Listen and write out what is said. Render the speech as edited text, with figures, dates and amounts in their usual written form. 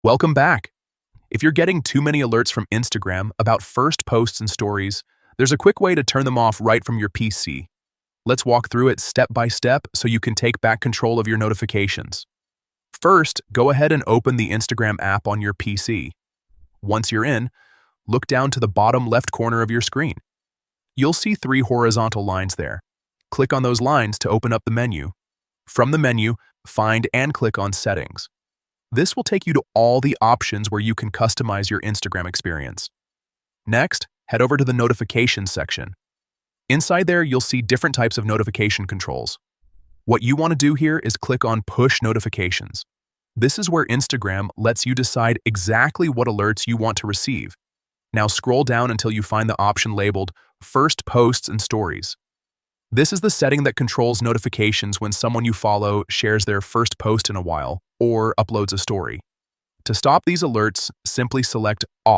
Welcome back. If you're getting too many alerts from Instagram about first posts and stories, there's a quick way to turn them off right from your PC. Let's walk through it step by step so you can take back control of your notifications. First, go ahead and open the Instagram app on your PC. Once you're in, look down to the bottom left corner of your screen. You'll see three horizontal lines there. Click on those lines to open up the menu. From the menu, find and click on Settings. This will take you to all the options where you can customize your Instagram experience. Next, head over to the Notifications section. Inside there, you'll see different types of notification controls. What you want to do here is click on Push Notifications. This is where Instagram lets you decide exactly what alerts you want to receive. Now scroll down until you find the option labeled First Posts and Stories. This is the setting that controls notifications when someone you follow shares their first post in a while or uploads a story. To stop these alerts, simply select Off.